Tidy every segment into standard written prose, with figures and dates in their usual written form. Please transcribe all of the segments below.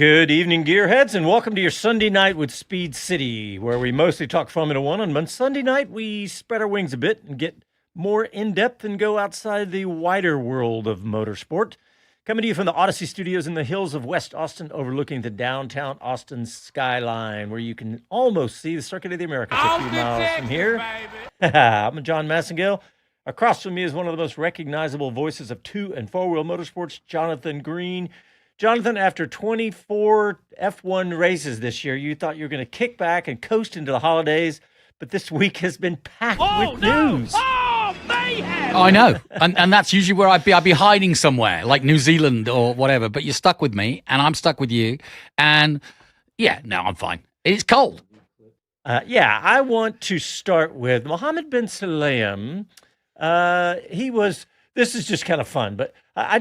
Good evening, gearheads, and welcome to your Sunday night with Speed City, where we mostly talk Formula One. On Sunday night, we spread our wings a bit and get more in-depth and go outside the wider world of motorsport. Coming to you from the Odyssey Studios in the hills of West Austin, overlooking the downtown Austin skyline, where you can almost see the Circuit of the Americas a few miles from here. I'm John Massengale. Across from me is one of the most recognizable voices of two- and four-wheel motorsports, Jonathan Green. Jonathan, after 24 F1 races this year, you thought you were going to kick back and coast into the holidays, but this week has been packed with news. Oh, mayhem! I know, and that's usually where I'd be hiding somewhere, like New Zealand or whatever, but you're stuck with me, and I'm stuck with you, and yeah, no, I'm fine. It's cold. I want to start with Mohammed bin Sulayem. This is just kind of fun, but I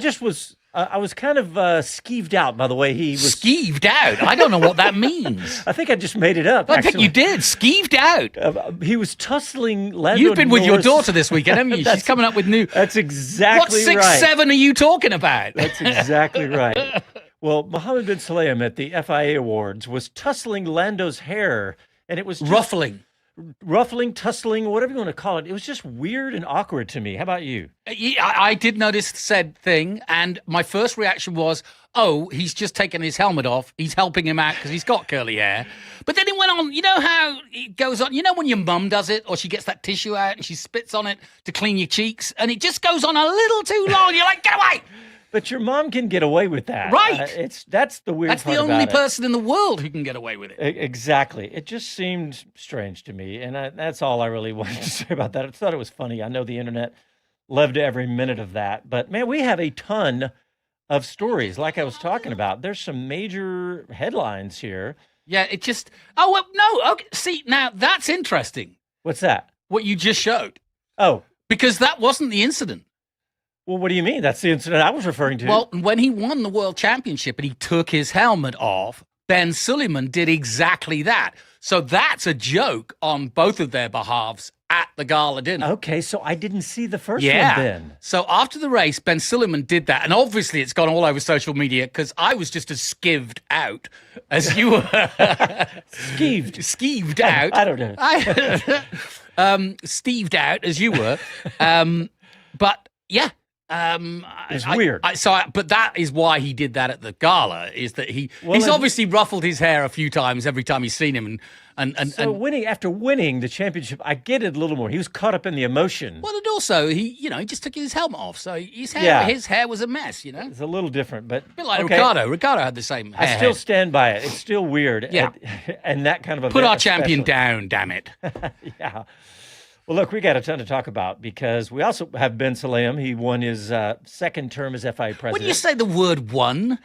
was kind of skeeved out by the way he was. Skeeved out? I don't know what that means. I think I just made it up. I think you did. Skeeved out. He was tussling Lando You've been with your Norris. daughter this weekend, haven't you? She's coming up with new. That's exactly right. What 6'7" are you talking about? That's exactly right. Well, Mohammed bin Sulayem at the FIA Awards was tussling Lando's hair, and it was just ruffling, tussling, whatever you want to call it. It was just weird and awkward to me. How about you? I did notice said thing, and my first reaction was, oh, he's just taken his helmet off. He's helping him out because he's got curly hair. But then it went on, you know how it goes on? You know when your mum does it, or she gets that tissue out and she spits on it to clean your cheeks, and it just goes on a little too long. You're like, get away! But your mom can get away with that. Right. That's the weird part about it. That's the only person in the world who can get away with it. Exactly. It just seemed strange to me, and that's all I really wanted to say about that. I thought it was funny. I know the internet loved every minute of that. But, man, we have a ton of stories, like I was talking about. There's some major headlines here. Yeah, it just... Oh, well, no. Okay. See, now, that's interesting. What's that? What you just showed. Oh. Because that wasn't the incident. Well, what do you mean? That's the incident I was referring to. Well, when he won the world championship and he took his helmet off, Ben Sulayem did exactly that. So that's a joke on both of their behalves at the gala dinner. Okay, so I didn't see the first one then. So after the race, Ben Sulayem did that. And obviously it's gone all over social media because I was just as skived out as you were. Skeeved out. I don't know. Steved out as you were. But yeah. It's weird. But that is why he did that at the gala. Is that he's obviously ruffled his hair a few times every time he's seen him, and after winning the championship, I get it a little more. He was caught up in the emotion. Well, and also he just took his helmet off, so his hair was a mess. It's a little different, but a bit like Ricciardo. Ricciardo had the same hair. I still stand by it. It's still weird. Yeah, and that kind of event put our champion down. Damn it. Yeah. Well, look, we got a ton to talk about because we also have Ben Sulayem. He won his second term as FIA president. When you say the word "won,"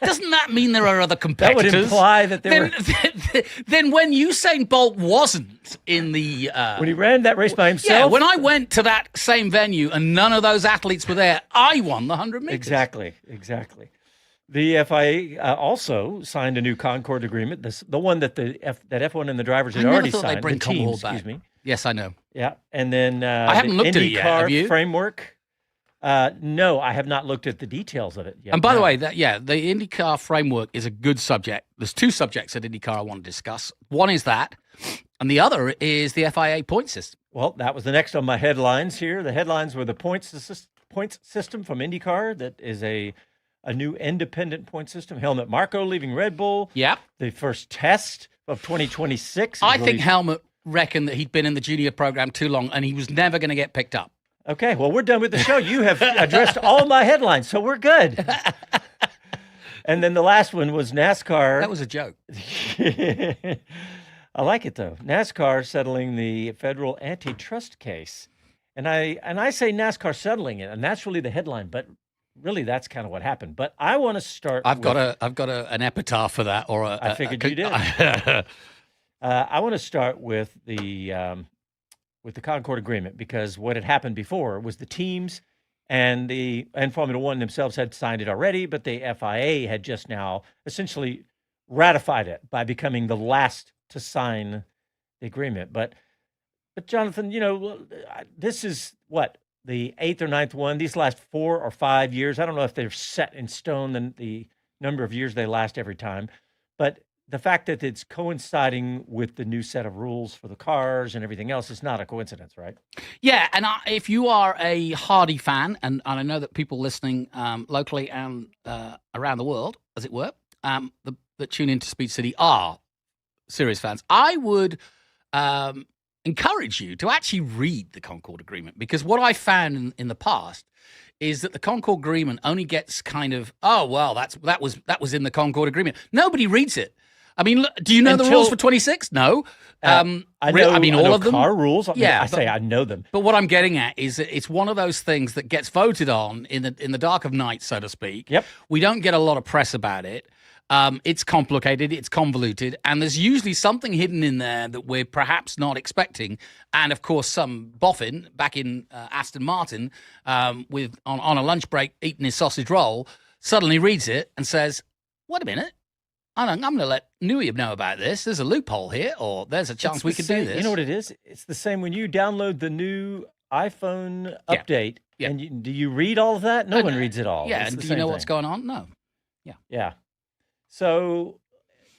doesn't that mean there are other competitors? That would imply that there were. Then when Usain Bolt wasn't in the when he ran that race by himself. Yeah, when I went to that same venue and none of those athletes were there, I won the 100 meters. Exactly. The FIA also signed a new Concorde agreement. The one that F1 and the drivers had already signed. Bring the teams, excuse me. Yes, I know. Yeah, and then I haven't looked at it yet. Have you? Framework. No, I have not looked at the details of it yet. And by the way, the IndyCar framework is a good subject. There's two subjects at IndyCar I want to discuss. One is that, and the other is the FIA point system. Well, that was the next on my headlines here. The headlines were the points system from IndyCar. That is a new independent point system. Helmut Marko leaving Red Bull. Yep. The first test of 2026. I think Helmut reckoned that he'd been in the junior program too long and he was never going to get picked up. Okay, well, we're done with the show. You have addressed all my headlines, so we're good. And then the last one was NASCAR. That was a joke. I like it, though. NASCAR settling the federal antitrust case. And I say NASCAR settling it, and that's really the headline, but really that's kind of what happened. But I want to start I've got an epitaph for that. I figured you did. I want to start with the Concorde Agreement because what had happened before was the teams and Formula One themselves had signed it already, but the FIA had just now essentially ratified it by becoming the last to sign the agreement. But Jonathan, this is what, the eighth or ninth one. These last 4 or 5 years, I don't know if they're set in stone. The number of years they last every time. But the fact that it's coinciding with the new set of rules for the cars and everything else is not a coincidence, right? Yeah, and if you are a Hardy fan, and I know that people listening locally and around the world, as it were, that tune into Speed City are serious fans, I would encourage you to actually read the Concorde Agreement, because what I found in the past is that the Concorde Agreement only gets kind of, oh well, that was in the Concorde Agreement. Nobody reads it. I mean, do you know the rules for 26? No. I know. I mean, all of them. Car rules. Yeah, I say I know them. But what I'm getting at is that it's one of those things that gets voted on in the dark of night, so to speak. Yep. We don't get a lot of press about it. It's complicated, it's convoluted, and there's usually something hidden in there that we're perhaps not expecting. And of course, some boffin back in Aston Martin on a lunch break eating his sausage roll suddenly reads it and says, "Wait a minute, I'm going to let Newey know about this. There's a loophole here, or there's a chance we could do this." You know what it is? It's the same when you download the new iPhone update. Yeah. And do you read all of that? No one reads it all. Yeah, and do you know what's going on? No. Yeah. So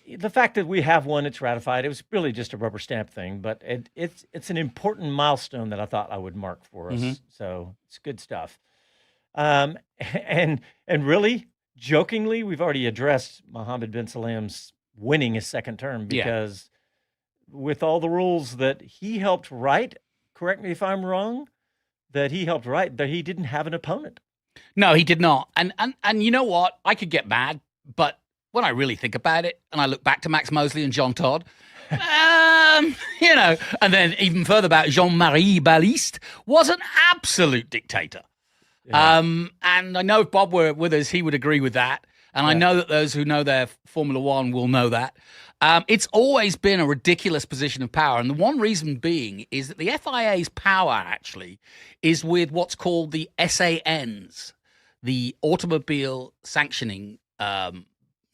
the fact that we have one, it's ratified. It was really just a rubber stamp thing, but it's an important milestone that I thought I would mark for us. So it's good stuff. And really, jokingly, we've already addressed Mohammed bin Salam's winning his second term, because with all the rules that he helped write, correct me if I'm wrong, that he helped write, that he didn't have an opponent. No, he did not. And you know what? I could get mad, but when I really think about it, and I look back to Max Mosley and Jean Todt, and then even further back, Jean-Marie Balliste was an absolute dictator. Yeah. And I know if Bob were with us, he would agree with that. And I know that those who know their Formula One will know that. It's always been a ridiculous position of power. And the one reason being is that the FIA's power actually is with what's called the SANs, the Automobile Sanctioning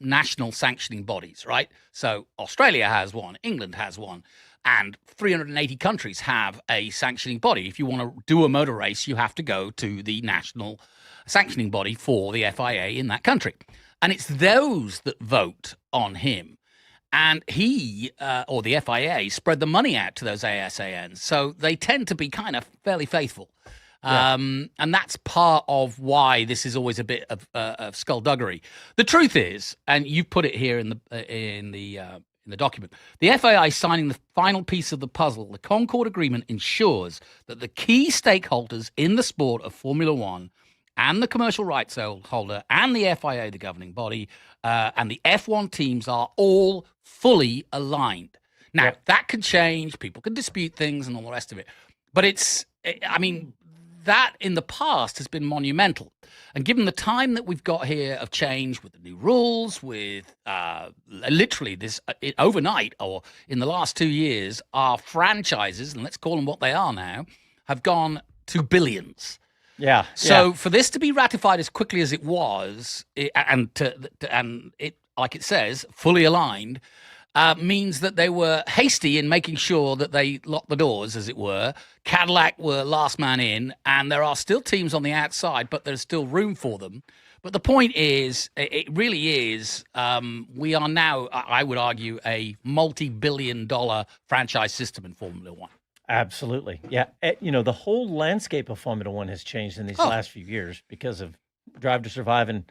national sanctioning bodies, right? So Australia has one, England has one, and 380 countries have a sanctioning body. If you want to do a motor race, you have to go to the national sanctioning body for the FIA in that country. And it's those that vote on him. And he, or the FIA, spread the money out to those ASANs. So they tend to be kind of fairly faithful. Yeah. And that's part of why this is always a bit of skullduggery. The truth is, and you put it here in the document, the FIA signing the final piece of the puzzle. The Concorde Agreement ensures that the key stakeholders in the sport of Formula One and the commercial rights holder and the FIA, the governing body, and the F1 teams are all fully aligned. Now, that can change. People can dispute things and all the rest of it. But that in the past has been monumental. And given the time that we've got here of change with the new rules, with literally this overnight or in the last 2 years, our franchises, and let's call them what they are now, have gone to billions. Yeah. So for this to be ratified as quickly as it was, and it, like it says, fully aligned, means that they were hasty in making sure that they locked the doors, as it were. Cadillac were last man in, and there are still teams on the outside, but there's still room for them. But the point is, it really is, we are now, I would argue, a multi-billion-dollar franchise system in Formula One. Absolutely. Yeah. The whole landscape of Formula One has changed in these last few years because of Drive to Survive and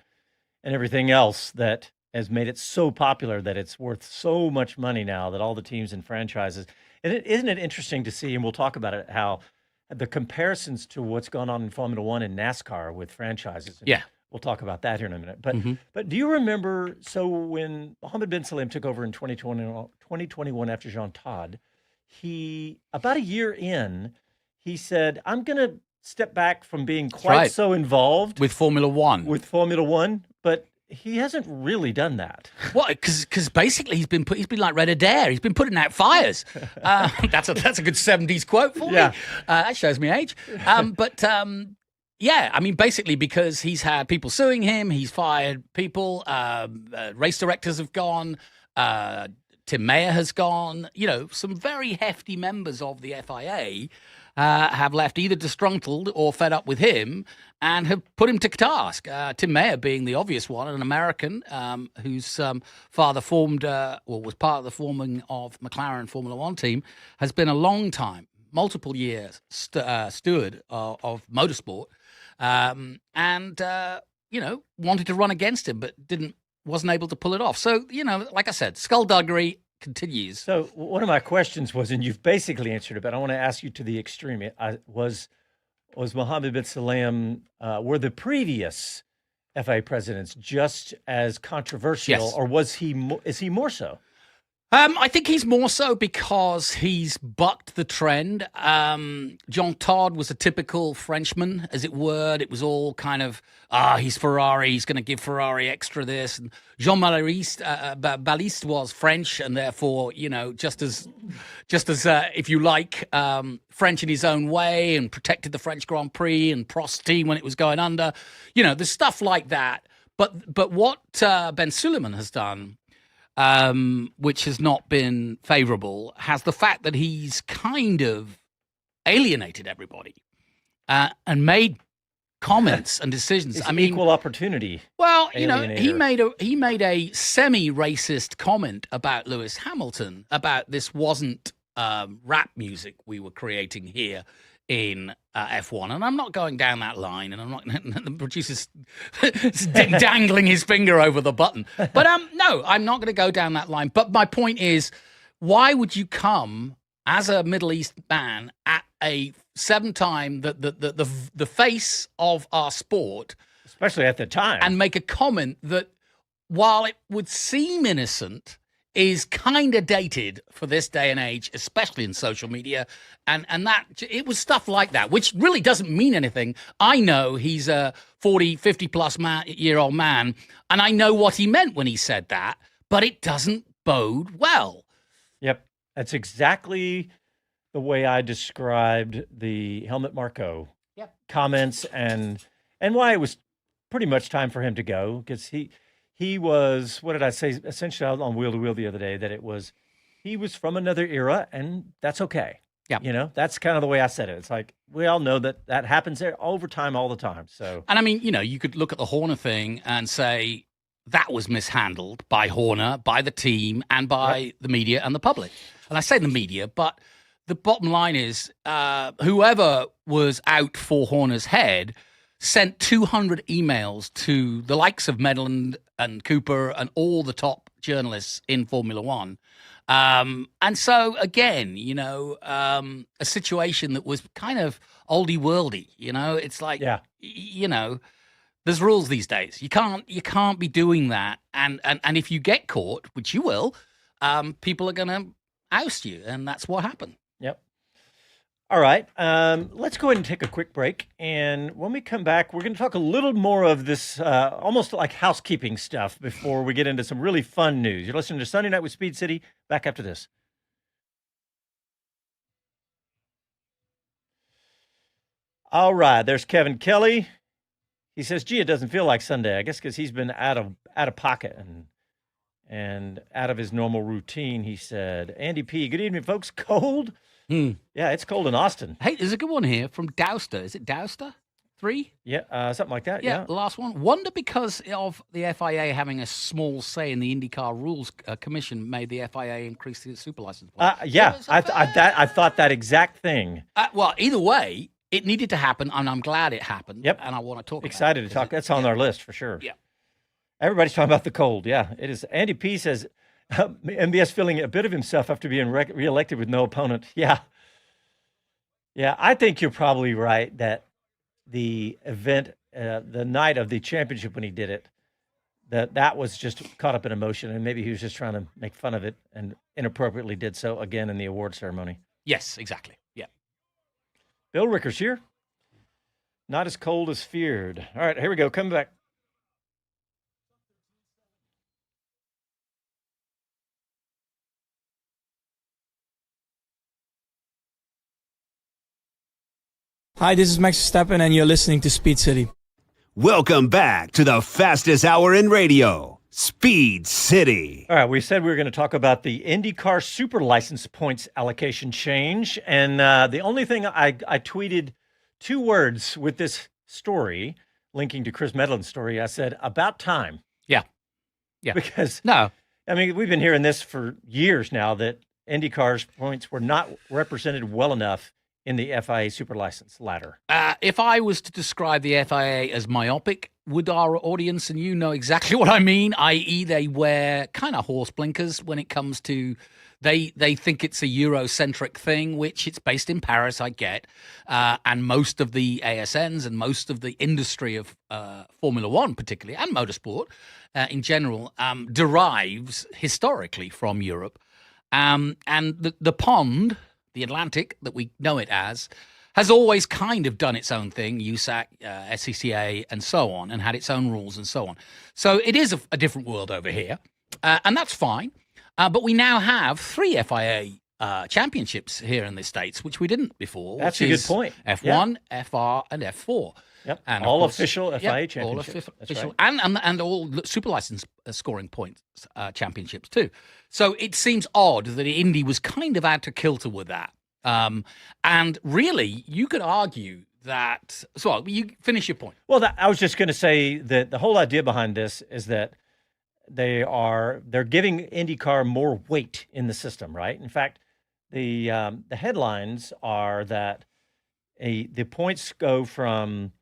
everything else that has made it so popular that it's worth so much money now, that all the teams and franchises. And isn't it interesting to see, and we'll talk about it, how the comparisons to what's gone on in Formula One and NASCAR with franchises. Yeah. We'll talk about that here in a minute. But do you remember, so when Mohammed bin Salam took over in 2021 after Jean Todt, he, about a year in, he said, I'm going to step back from being quite so involved with Formula One. But he hasn't really done that. What? Because basically he's been like Red Adair. He's been putting out fires. That's a good 70s quote for me. That shows me age. Basically because he's had people suing him, he's fired people. Race directors have gone. Tim Mayer has gone. Some very hefty members of the FIA have left either disgruntled or fed up with him and have put him to task. Tim Mayer being the obvious one, an American whose father was part of the forming of McLaren Formula One team, has been a long time, multiple years steward of motorsport, and wanted to run against him, but wasn't able to pull it off. So, like I said, skullduggery continues. So one of my questions was, and you've basically answered it, but I want to ask you to the extreme. Was Mohammed bin Salem, were the previous FIA presidents just as controversial, Yes. or is he more so? I think he's more so because he's bucked the trend. Jean Todt was a typical Frenchman, as it were. It was all kind of, he's Ferrari, he's going to give Ferrari extra this. And Jean-Marie Baliste was French, and therefore, just as if you like, French in his own way, and protected the French Grand Prix and Prost team when it was going under. There's stuff like that. But what Ben Suleiman has done, which has not been favourable, has the fact that he's kind of alienated everybody and made comments and decisions. Equal opportunity. Well, he made a semi-racist comment about Lewis Hamilton, about this wasn't rap music we were creating here in F1, and I'm not going down that line, and I'm not. The producer's dangling his finger over the button, but no, I'm not going to go down that line. But my point is, why would you come as a Middle East man at a 7-time the face of our sport, especially at the time, and make a comment that, while it would seem innocent, is kind of dated for this day and age, especially in social media, and that it was stuff like that, which really doesn't mean anything. I know he's a 40, 50-plus year old man, and I know what he meant when he said that, but it doesn't bode well. Yep, that's exactly the way I described the Helmut Marko comments, and why it was pretty much time for him to go, because he was, what did I say? Essentially, I was on Wheel to Wheel the other day, that he was from another era, and that's okay. Yeah. That's kind of the way I said it. It's like, we all know that happens there over time, all the time. So, and you could look at the Horner thing and say that was mishandled by Horner, by the team, and by the media and the public. And I say the media, but the bottom line is, whoever was out for Horner's head sent 200 emails to the likes of Medland and Cooper and all the top journalists in Formula One. And so, again, a situation that was kind of oldie-worldy. It's like, there's rules these days. You can't be doing that. And if you get caught, which you will, people are going to oust you. And that's what happened. Yep. All right, let's go ahead and take a quick break. And when we come back, we're going to talk a little more of this almost like housekeeping stuff before we get into some really fun news. You're listening to Sunday Night with Speed City. Back after this. All right, there's Kevin Kelly. He says, gee, it doesn't feel like Sunday. I guess because he's been out of pocket and out of his normal routine, he said. Andy P., good evening, folks. Cold? Yeah, it's cold in Austin. Hey, there's a good one here from Dowster. Is it Dowster? 3? Yeah, something like that. Yeah, the last one. Wonder because of the FIA having a small say in the IndyCar Rules Commission made the FIA increase the super license. Yeah, I thought that exact thing. Well, either way, it needed to happen, and I'm glad it happened. Yep. And I want to talk Excited about it. to talk. That's on our list for sure. Yeah. Everybody's talking about the cold. Yeah, it is. Andy P. says, MBS feeling a bit of himself after being reelected with no opponent. Yeah. Yeah, I think you're probably right that the event, the night of the championship when he did it, that was just caught up in emotion, and maybe he was just trying to make fun of it and inappropriately did so again in the award ceremony. Yes, exactly. Yeah. Bill Ricker's here. Not as cold as feared. All right, here we go. Coming back. Hi, this is Max Verstappen, and you're listening to Speed City. Welcome back to the fastest hour in radio. Speed City. All right, we said we were going to talk about the IndyCar Super License points allocation change, and the only thing I tweeted 2 words with this story, linking to Chris Medland's story. I said, about time. Yeah. Because, No. I mean, we've been hearing this for years now that IndyCar's points were not represented well enough in the FIA Super License ladder. If I was to describe the FIA as myopic, would our audience, and you know exactly what I mean, i.e. they wear kind of horse blinkers when it comes to, they think it's a Eurocentric thing, which it's based in Paris, I get, and most of the ASNs and most of the industry of Formula One particularly, and motorsport in general, derives historically from Europe. And the pond, the Atlantic that we know it as, has always kind of done its own thing, USAC, SCCA, and so on, and had its own rules and so on. So it is a different world over here, and that's fine. But we now have 3 FIA championships here in the States, which we didn't before. That's a good point. F1, FR, and F4. Yep, and all course, official FIA championships. All That's official, right. and all super license scoring points championships too. So it seems odd that Indy was kind of out to kilter with that. And really, you could argue that. So you finish your point. Well, I was just going to say that the whole idea behind this is that they're giving IndyCar more weight in the system, right? In fact, the headlines are that the points go from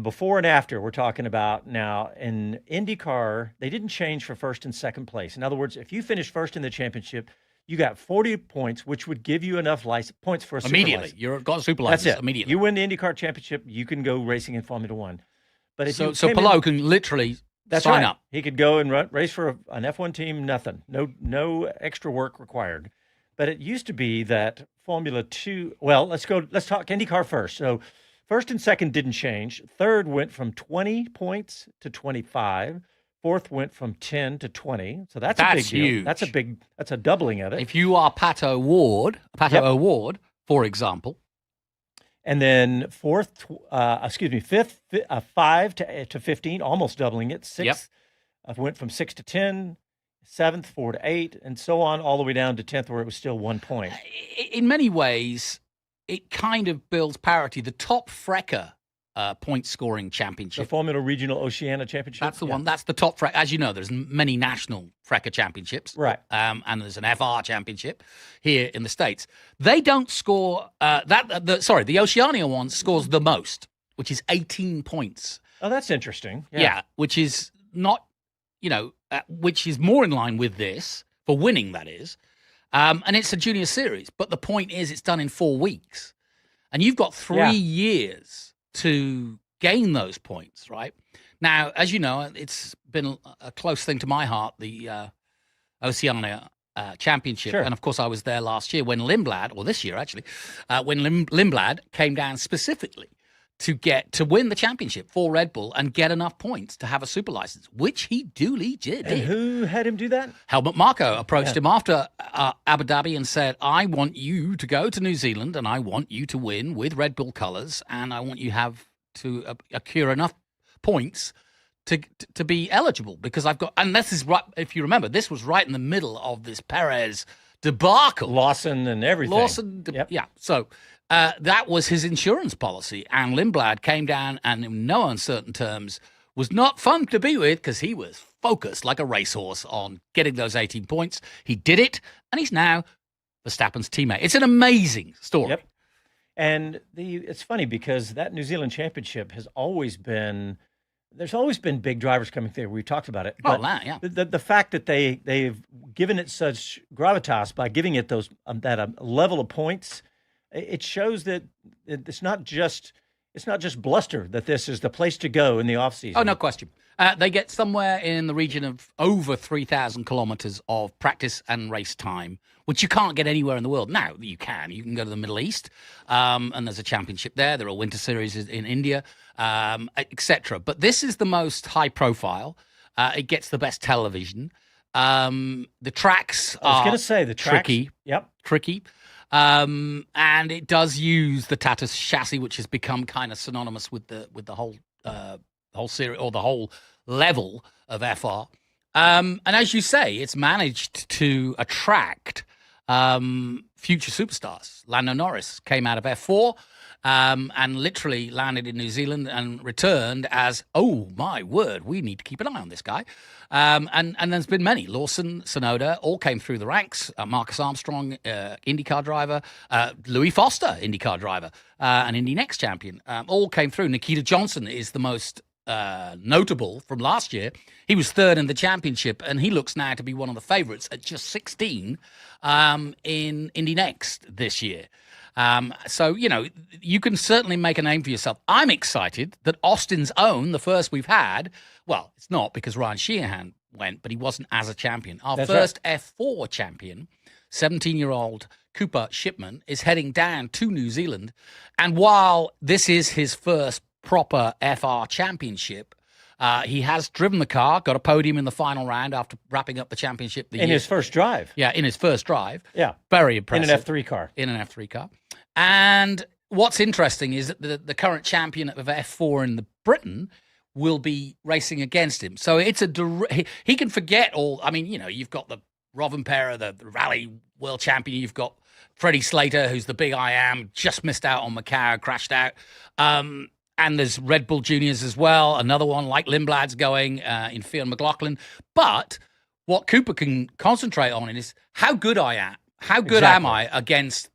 before and after. We're talking about now in IndyCar, they didn't change for first and second place. In other words, if you finish first in the championship, you got 40 points, which would give you enough points for a super immediately. license. You've got a super license. That's it. Immediately. You win the IndyCar championship, you can go racing in Formula One. But if so you Palou can literally sign up. He could go and race for an F1 team, nothing, no extra work required. But it used to be that Formula 2. Well, let's talk IndyCar first. So first and second didn't change. Third went from 20 points to 25. Fourth went from 10 to 20. So that's a big deal. Huge. That's a doubling of it. If you are Pato Award, for example. And then fifth, 5 to 15, almost doubling it. Sixth went from 6 to 10. Seventh, 4 to 8, and so on, all the way down to 10th, where it was still 1 point. In many ways, it kind of builds parity. The top FRECA point scoring championship. The Formula Regional Oceania Championship. That's the one. That's the top FRECA. As you know, there's many national FRECA championships. Right. And there's an FR championship here in the States. They don't score the Oceania one scores the most, which is 18 points. Oh, that's interesting. Yeah, which is not, which is more in line with this, for winning, that is. And it's a junior series. But the point is, it's done in 4 weeks. And you've got 3 years to gain those points, right? Now, as you know, it's been a close thing to my heart, the Oceania Championship. Sure. And, of course, I was there last year when Lindblad, or this year, actually, when Lindblad came down specifically to win the championship for Red Bull and get enough points to have a super license, which he duly did. And who had him do that? Helmut Marko approached him after Abu Dhabi and said, I want you to go to New Zealand and I want you to win with Red Bull colours, and I want you to accrue enough points to be eligible, because I've got, and this is right, if you remember, this was right in the middle of this Perez debacle. Lawson and everything. Yeah. So that was his insurance policy. And Lindblad came down and, in no uncertain terms, was not fun to be with, because he was focused like a racehorse on getting those 18 points. He did it, and he's now Verstappen's teammate. It's an amazing story. Yep. And it's funny because that New Zealand championship has always been. There's always been big drivers coming through. We've talked about it. But the fact that they've given it such gravitas by giving it those that level of points, it shows that it's not just bluster, that this is the place to go in the offseason. Oh, no question. They get somewhere in the region of over 3,000 kilometers of practice and race time, which you can't get anywhere in the world. Now, you can. You can go to the Middle East, and there's a championship there. There are winter series in India, etc. But this is the most high profile. It gets the best television. The tracks I was going to say, the tracks, tricky. Yep. Tricky. And it does use the Tata chassis, which has become kind of synonymous with the whole series, or the whole level of FR. And as you say, it's managed to attract future superstars. Lando Norris came out of F4 and literally landed in New Zealand and returned as, oh my word, we need to keep an eye on this guy. And there's been many. Lawson, Sonoda, all came through the ranks. Marcus Armstrong, IndyCar driver. Louis Foster, IndyCar driver. An Indy Next champion. All came through. Nikita Johnson is the most notable from last year. He was third in the championship, and he looks now to be one of the favourites at just 16 in Indy Next this year. So, you can certainly make a name for yourself. I'm excited that Austin's own, the first we've had, well, it's not because Ryan Sheehan went, but he wasn't as a champion. Our first F4 champion, 17-year-old Cooper Shipman, is heading down to New Zealand. And while this is his first proper FR championship, he has driven the car, got a podium in the final round after wrapping up the championship. In his first drive. Yeah, in his first drive. Yeah. Very impressive. In an F3 car. In an F3 car. And what's interesting is that the current champion of F4 in Britain will be racing against him. So it's he can forget all. I mean, you've got the Rovanpera, the rally world champion. You've got Freddie Slater, who's the big I am, just missed out on Macau, crashed out. And there's Red Bull Juniors as well. Another one like Lindblad's going in Fionn McLaughlin. But what Cooper can concentrate on is how good I am. How good am I against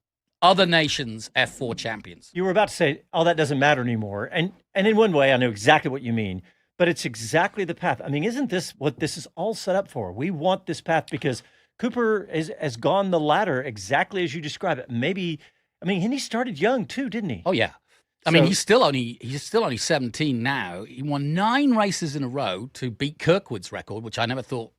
other nations' F4 champions? You were about to say, oh, that doesn't matter anymore. And in one way, I know exactly what you mean. But it's exactly the path. I mean, isn't this what this is all set up for? We want this path because Cooper has gone the ladder exactly as you describe it. Maybe, and he started young too, didn't he? Oh, yeah. I mean, he's still only 17 now. He won 9 races in a row to beat Kirkwood's record, which I never thought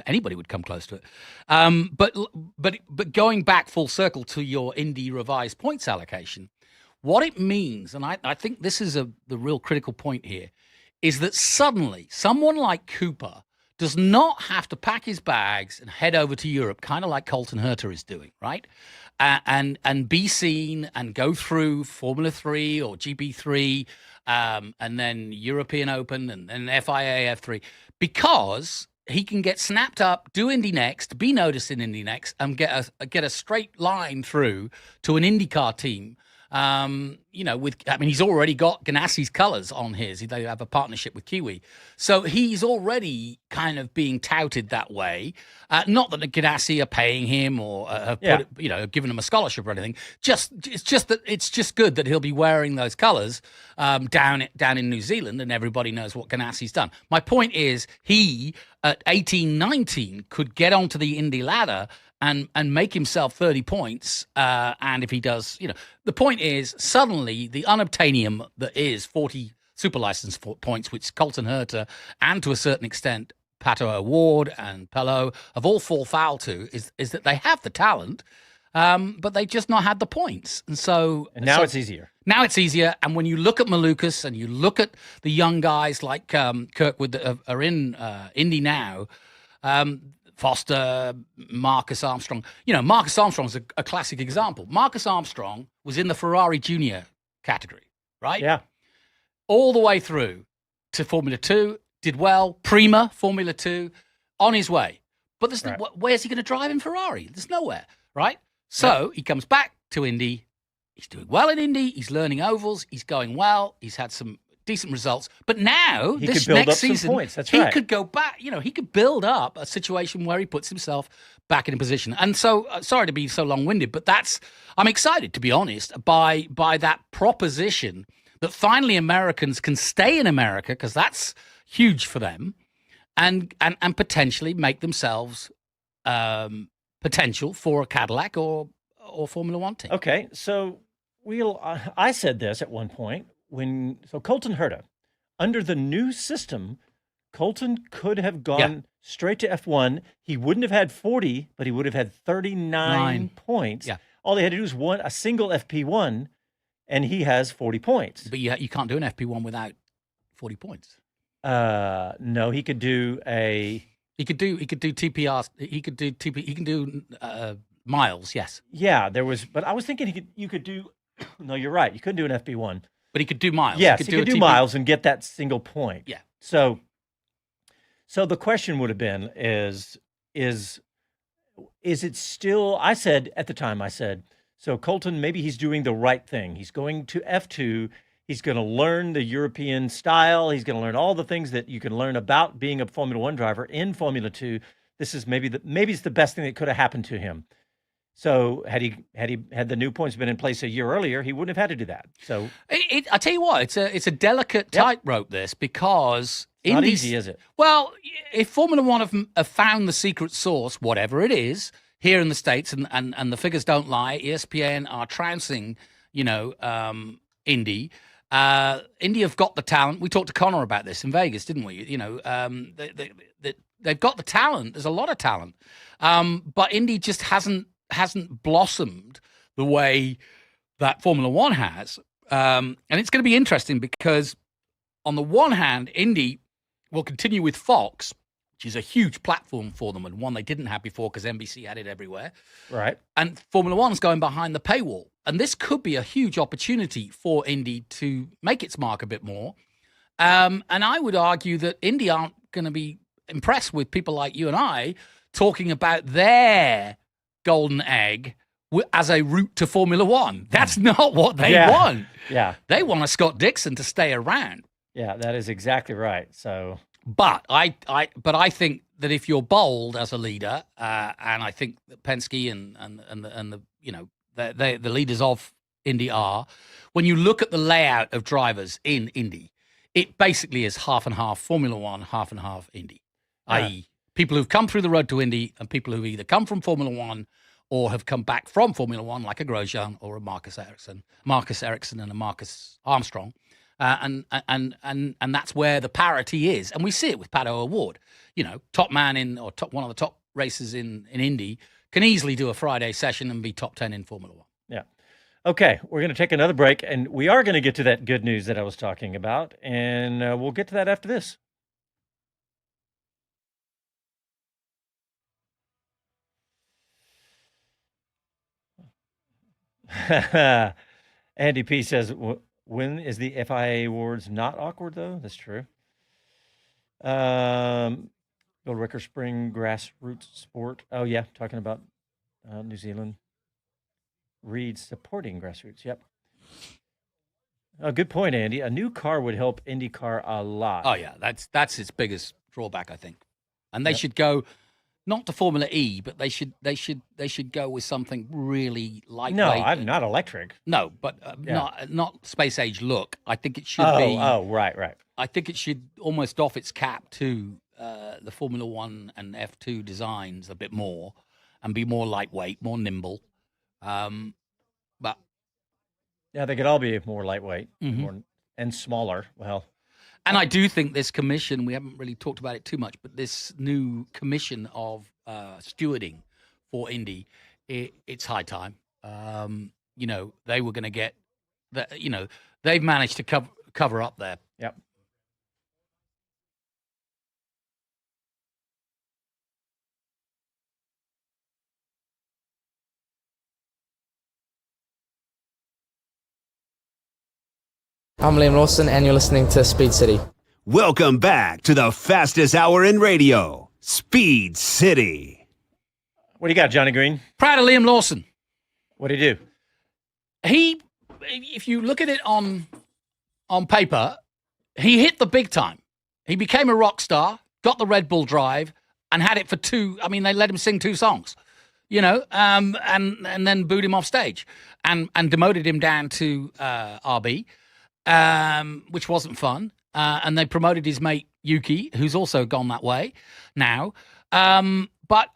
anybody would come close to it. But going back full circle to your Indy revised points allocation, what it means, and I think this is the real critical point here, is that suddenly someone like Cooper does not have to pack his bags and head over to Europe, kind of like Colton Herta is doing, right? And be seen and go through Formula 3 or GP3 and then European Open and then FIA F3, because he can get snapped up, do Indy Next, be noticed in Indy Next, and get a straight line through to an IndyCar team. He's already got Ganassi's colours on his. They have a partnership with Kiwi. So he's already kind of being touted that way. Not that the Ganassi are paying him or have given him a scholarship or anything. It's just good that he'll be wearing those colours down in New Zealand, and everybody knows what Ganassi's done. My point is, he at 18, 19 could get onto the Indy ladder and make himself 30 points. And if he does, the point is suddenly the unobtainium that is 40 super license points, which Colton Herta and to a certain extent Pato O'Ward and Pelot have all fall foul to, is that they have the talent, but they've just not had the points. And now it's easier. Now it's easier. And when you look at Malukas and you look at the young guys like Kirkwood that are in Indy now, Foster, Marcus Armstrong. Marcus Armstrong's a classic example. Marcus Armstrong was in the Ferrari Junior category, right? Yeah. All the way through to Formula 2, did well, Prima, Formula 2, on his way. But where's he going to drive in Ferrari? There's nowhere, right? So he comes back to Indy. He's doing well in Indy. He's learning ovals. He's going well. He's had some decent results. But now, this next season, he could go back, he could build up a situation where he puts himself back in a position. And so, sorry to be so long-winded, but I'm excited, to be honest, by that proposition that finally Americans can stay in America, because that's huge for them, and potentially make themselves potential for a Cadillac or Formula One team. Okay, so I said this at one point. Colton Herta, under the new system, Colton could have gone straight to F1. He wouldn't have had 40, but he would have had 39 points. Yeah. All they had to do was a single FP1, and he has 40 points. But you can't do an FP1 without 40 points. No, he could do a... He could do TPR. He could do TP. He can do miles. Yes. Yeah, but I was thinking you could do... No, you're right. You couldn't do an FP1. But he could do miles. Yes, he could do miles and get that single point. Yeah. So So the question would have been is it still, I said at the time, so Colton, maybe he's doing the right thing. He's going to F2. He's going to learn the European style. He's going to learn all the things that you can learn about being a Formula One driver in Formula 2. This is maybe it's the best thing that could have happened to him. So had the new points been in place a year earlier, he wouldn't have had to do that. So I tell you what, it's a delicate tightrope, this, because not easy, is it? Well, if Formula One have found the secret sauce, whatever it is, here in the States, and the figures don't lie, ESPN are trouncing, Indy. Indy have got the talent. We talked to Connor about this in Vegas, didn't we? They've got the talent. There's a lot of talent, but Indy just hasn't blossomed the way that Formula One has. And it's going to be interesting because, on the one hand, Indy will continue with Fox, which is a huge platform for them and one they didn't have before because NBC had it everywhere. Right. And Formula One's going behind the paywall. And this could be a huge opportunity for Indy to make its mark a bit more. And I would argue that Indy aren't going to be impressed with people like you and I talking about their golden egg as a route to Formula One. That's not what they want. Yeah. They want a Scott Dixon to stay around. Yeah, that is exactly right. So, but I think that if you're bold as a leader, and I think that Penske and the leaders of Indy are, when you look at the layout of drivers in Indy, it basically is half and half Formula One, half and half Indy, i.e., people who've come through the road to Indy and people who've either come from Formula One or have come back from Formula One, like a Grosjean or a Marcus Ericsson and a Marcus Armstrong. And that's where the parity is. And we see it with Pato O'Ward. Top man one of the top races in Indy can easily do a Friday session and be top 10 in Formula One. Yeah. Okay, we're going to take another break, and we are going to get to that good news that I was talking about, and we'll get to that after this. Andy P says, when is the FIA awards not awkward, though? That's true. Bill Ricker Spring Grassroots Sport. Oh, yeah, talking about New Zealand. Reed supporting grassroots. Yep. Oh, good point, Andy. A new car would help IndyCar a lot. Oh, yeah, that's its biggest drawback, I think. And they should go not to Formula E, but they should go with something really lightweight. No, I'm not electric. No, but not space age look. I think it should be. Oh, right. I think it should almost off its cap to the Formula One and F2 designs a bit more, and be more lightweight, more nimble. But yeah, they could all be more lightweight and smaller. Well. And I do think this commission, we haven't really talked about it too much, but this new commission of stewarding for Indy, it's high time. They were going to get, they've managed to cover up there. Yep. I'm Liam Lawson, and you're listening to Speed City. Welcome back to the fastest hour in radio, Speed City. What do you got, Johnny Green? Proud of Liam Lawson. What did he do? If you look at it on paper, he hit the big time. He became a rock star, got the Red Bull drive, and had it for they let him sing 2 songs, and then booed him off stage and demoted him down to RB. Which wasn't fun. And they promoted his mate Yuki, who's also gone that way now. But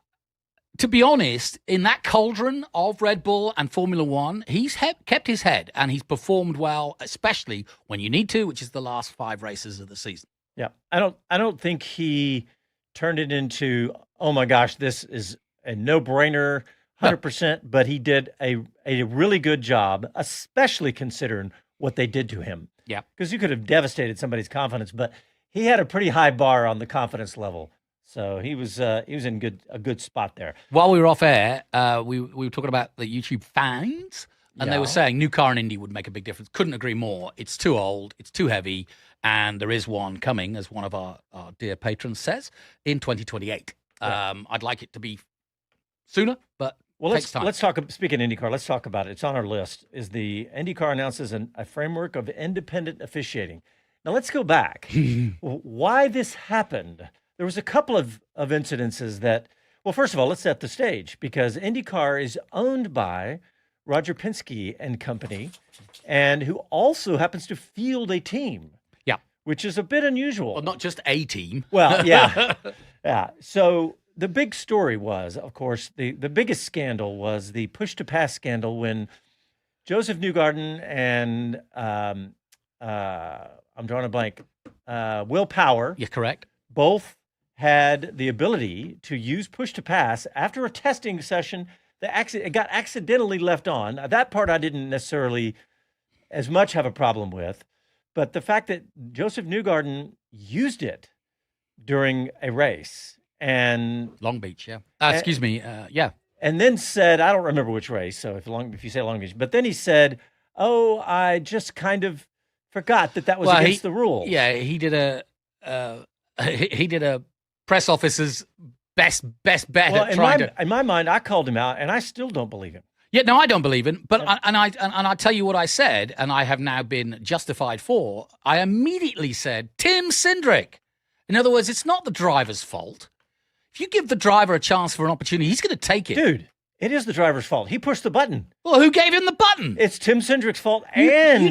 to be honest, in that cauldron of Red Bull and Formula One, he's kept his head and he's performed well, especially when you need to, which is the last 5 races of the season. Yeah, I don't think he turned it into, oh my gosh, this is a no-brainer, 100%. But he did a really good job, especially considering what they did to him. Yeah. Because you could have devastated somebody's confidence, but he had a pretty high bar on the confidence level. So he was in a good spot there. While we were off air, we were talking about the YouTube fans, and they were saying new car in Indy would make a big difference. Couldn't agree more. It's too old. It's too heavy. And there is one coming, as one of our dear patrons says, in 2028. Yeah. I'd like it to be sooner, but Well, takes time. let's talk. Speaking of IndyCar, let's talk about it. It's on our list. Is the IndyCar announces a framework of independent officiating. Now let's go back. Why this happened? There was a couple of incidences that. Well, first of all, let's set the stage because IndyCar is owned by Roger Penske and Company, and who also happens to field a team. Yeah, which is a bit unusual. Well, not just a team. Well, yeah, yeah. So the big story was, of course, the biggest scandal was the push-to-pass scandal when Joseph Newgarden and I'm drawing a blank, Will Power. You're correct. Both had the ability to use push-to-pass after a testing session. It got accidentally left on. That part I didn't necessarily as much have a problem with, but the fact that Joseph Newgarden used it during a race and Long Beach, yeah. Excuse me, yeah. And then said, I don't remember which race, so if you say Long Beach, but then he said, "Oh, I just kind of forgot that was against the rules." Yeah, he did a press officer's best bet at trying to. In my mind, I called him out, and I still don't believe him. Yeah, no, I don't believe him. But I tell you what I said, and I have now been justified for. I immediately said Tim Cindric. In other words, it's not the driver's fault. If you give the driver a chance for an opportunity, he's going to take it. Dude, it is the driver's fault. He pushed the button. Well, who gave him the button? It's Tim Cindric's fault. And you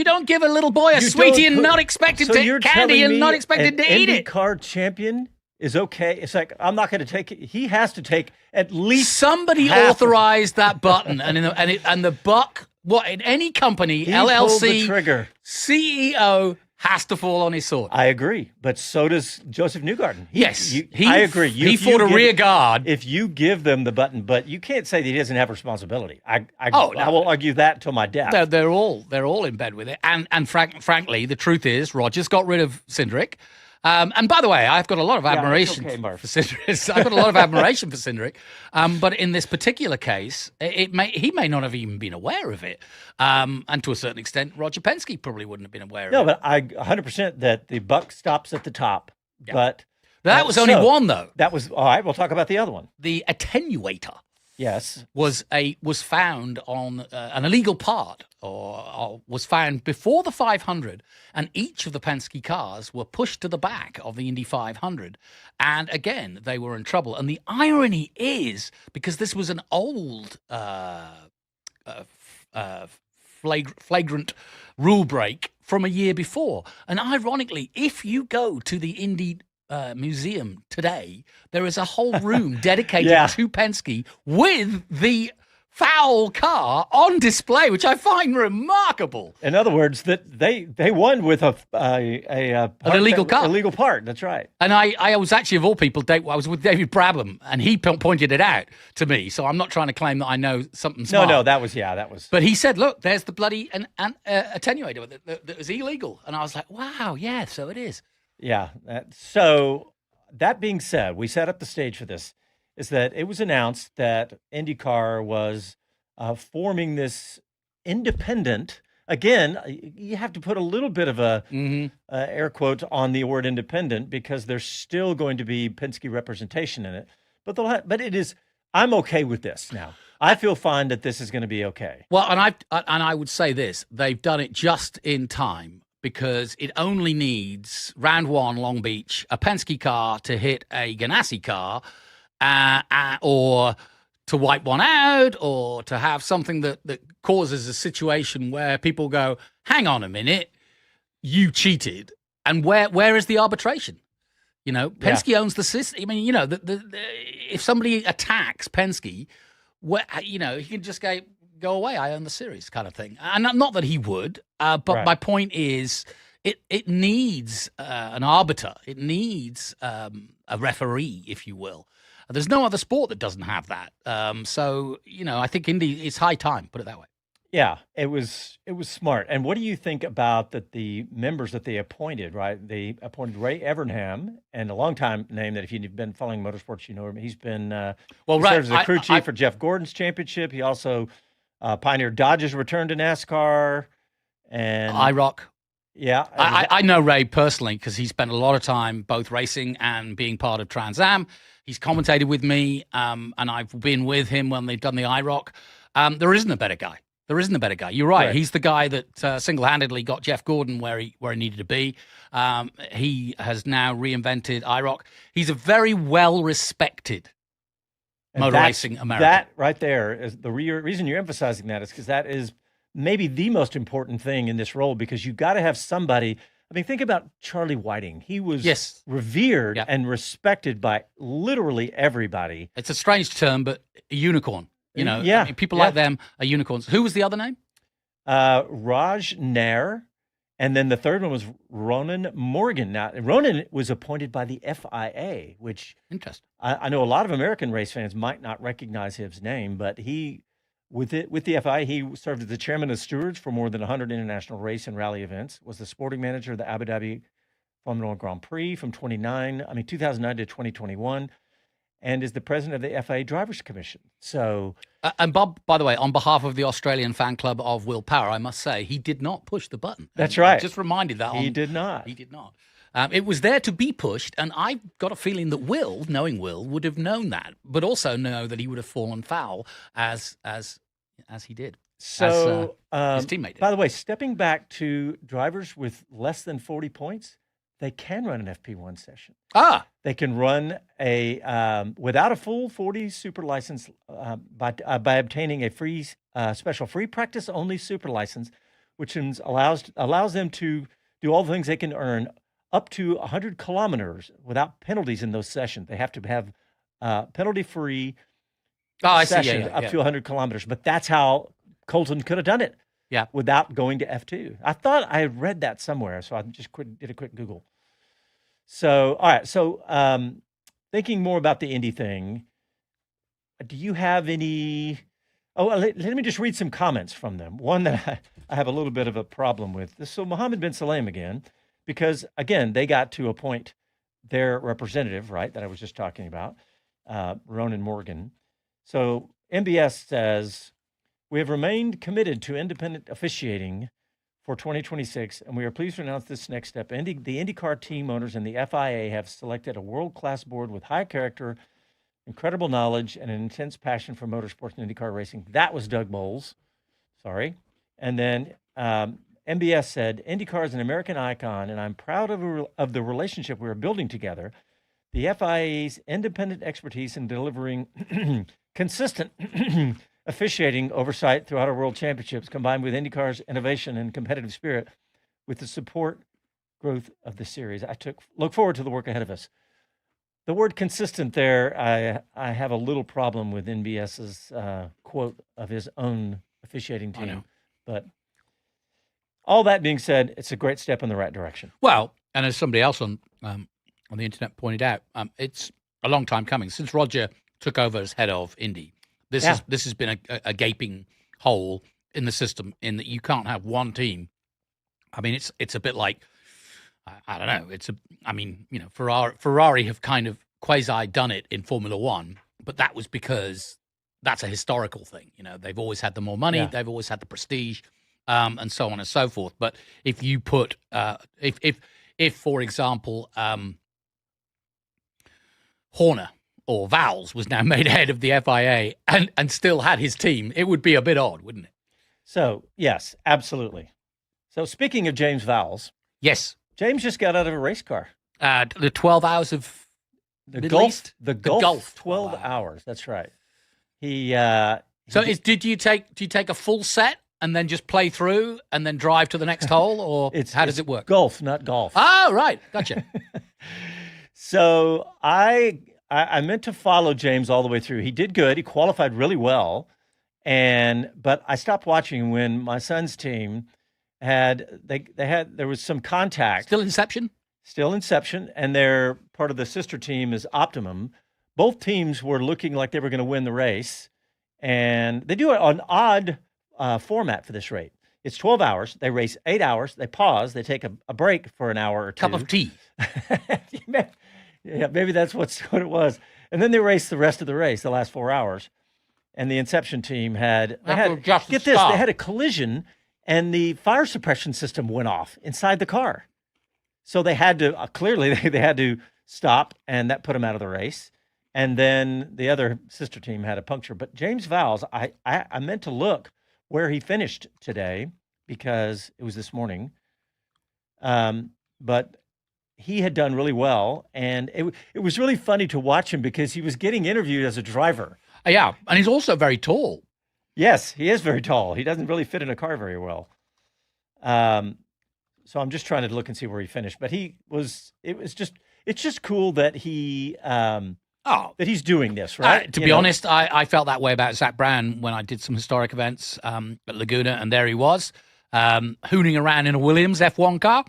don't give a little boy a sweetie and not expect him to candy and not expect him to eat it. IndyCar champion is okay. It's like, I'm not going to take it. He has to take at least somebody authorized that button, and the buck. What in any company, he LLC pulled the trigger. CEO has to fall on his sword. I agree, but so does Joseph Newgarden. I agree. He fought a rear guard. If you give them the button, but you can't say that he doesn't have responsibility. I will argue that till my death. They're all in bed with it. And frankly, the truth is, Rogers got rid of Cindric. And by the way, I've got a lot of admiration for Cindric. I've got a lot of admiration for Cindric. But in this particular case, he may not have even been aware of it. And to a certain extent, Roger Penske probably wouldn't have been aware of it. No, but I 100% that the buck stops at the top. Yeah. But that was only one, though. That was all right. We'll talk about the other one. The attenuator. Yes, was found on an illegal part, or was found before the 500, and each of the Penske cars were pushed to the back of the Indy 500, and again they were in trouble. And the irony is, because this was an old flagrant rule break from a year before, and ironically, if you go to the Indy museum today, there is a whole room dedicated to Penske with the foul car on display, which I find remarkable. In other words, that they won with an illegal car, illegal part. That's right. And I was actually, of all people, I was with David Brabham, and he pointed it out to me. So I'm not trying to claim that I know something smart. No, that was. But he said, "Look, there's the bloody attenuator that was illegal," and I was like, "Wow, yeah, so it is." Yeah. So that being said, we set up the stage for this, is that it was announced that IndyCar was forming this independent, again, you have to put a little bit of a air quote on the word independent because there's still going to be Penske representation in it. But it is, I'm okay with this now. I feel fine that this is going to be okay. Well, and I would say this, they've done it just in time, because it only needs round one, Long Beach, a Penske car to hit a Ganassi car, or to wipe one out, or to have something that causes a situation where people go, hang on a minute, you cheated. And where is the arbitration? You know, Penske owns the system. I mean, you know, if somebody attacks Penske, he can just go away, I own the series kind of thing. And not that he would, but my point is it needs an arbiter. It needs a referee, if you will. There's no other sport that doesn't have that. So, I think Indy, it's high time, put it that way. Yeah, it was smart. And what do you think about the members that they appointed, right? They appointed Ray Evernham, and a long-time name that if you've been following motorsports, you know him. He's been he serves as the crew chief for Jeff Gordon's championship. He also pioneered Dodge's return to NASCAR, and IROC. Yeah. I know Ray personally because he spent a lot of time both racing and being part of Trans Am. He's commentated with me, and I've been with him when they've done the IROC. There isn't a better guy. There isn't a better guy. You're right. Correct. He's the guy that single-handedly got Jeff Gordon where he needed to be. He has now reinvented IROC. He's a very well-respected motor racing American. That right there is the reason you're emphasizing that is because that is maybe the most important thing in this role, because you got to have somebody. I mean, think about Charlie Whiting. He was revered and respected by literally everybody. It's a strange term, but a unicorn. You know, Yeah. I mean, people like them are unicorns. Who was the other name? Raj Nair. And then the third one was Ronan Morgan. Now, Ronan was appointed by the FIA, which Interesting. I know a lot of American race fans might not recognize his name, but with the FIA, he served as the chairman of stewards for more than 100 international race and rally events, was the sporting manager of the Abu Dhabi Formula One Grand Prix from 2009 to 2021, and is the president of the FIA Drivers Commission. So, And Bob, by the way, on behalf of the Australian fan club of Will Power, I must say he did not push the button. That's And right. I just reminded that he did not. He did not. It was there to be pushed, and I've got a feeling that Will, knowing Will, would have known that, but also know that he would have fallen foul as he did. So, his teammate did. By the way, stepping back to drivers with less than 40 points, they can run an FP1 session. They can run without a full 40 super license by obtaining a free special free practice only super license, which allows them to do all the things they can earn up to 100 kilometers without penalties in those sessions. They have to have penalty free sessions up to 100 kilometers. But that's how Colton could have done it. Yeah. Without going to F2. I thought I had read that somewhere, so I just did a quick Google. So, all right. So, thinking more about the Indy thing, do you have any? Oh, let me just read some comments from them. One that I have a little bit of a problem with. So, Mohammed bin Salem again, because again, they got to appoint their representative, right, that I was just talking about, Ronan Morgan. So, MBS says, we have remained committed to independent officiating for 2026, and we are pleased to announce this next step. The IndyCar team owners and the FIA have selected a world-class board with high character, incredible knowledge, and an intense passion for motorsports and IndyCar racing. That was Doug Bowles. Sorry. And then MBS said, IndyCar is an American icon, and I'm proud of the relationship we are building together. The FIA's independent expertise in delivering consistent officiating oversight throughout our world championships, combined with IndyCar's innovation and competitive spirit, with the support growth of the series. Look forward to the work ahead of us. The word consistent there, I have a little problem with NBS's quote of his own officiating team. But all that being said, it's a great step in the right direction. Well, and as somebody else on the internet pointed out, it's a long time coming since Roger took over as head of Indy. This has been a gaping hole in the system, in that you can't have one team. I mean, it's a bit like, I don't know. Ferrari have kind of quasi done it in Formula One, but that was because that's a historical thing. You know, they've always had the more money, they've always had the prestige, and so on and so forth. But if you put, if for example, Horner or Vowels was now made head of the FIA and still had his team, it would be a bit odd, wouldn't it? So, yes, absolutely. So, speaking of James Vowels. Yes. James just got out of a race car. The 12 hours of the Middle East? The Gulf. 12 wow. hours. That's right. Do you take a full set and then just play through and then drive to the next hole, or how does it work? Golf, not golf. Oh, right. Gotcha. So I meant to follow James all the way through. He did good. He qualified really well. But I stopped watching when my son's team there was some contact. Still Inception? Still Inception. And their part of the sister team is Optimum. Both teams were looking like they were going to win the race. And they do an odd format for this race. It's 12 hours. They race 8 hours. They pause. They take a break for an hour or two. Cup of tea. Yeah, maybe that's what it was. And then they raced the rest of the race, the last 4 hours. And the Inception team had a collision, and the fire suppression system went off inside the car. So they had to clearly they had to stop, and that put them out of the race. And then the other sister team had a puncture. But James Vowels, I meant to look where he finished today because it was this morning. But he had done really well, and it was really funny to watch him because he was getting interviewed as a driver. Yeah, and he's also very tall. Yes, he is very tall. He doesn't really fit in a car very well. So I'm just trying to look and see where he finished. But it's just cool that that he's doing this, right? To be honest, I felt that way about Zach Brown when I did some historic events at Laguna, and there he was, hooning around in a Williams F1 car.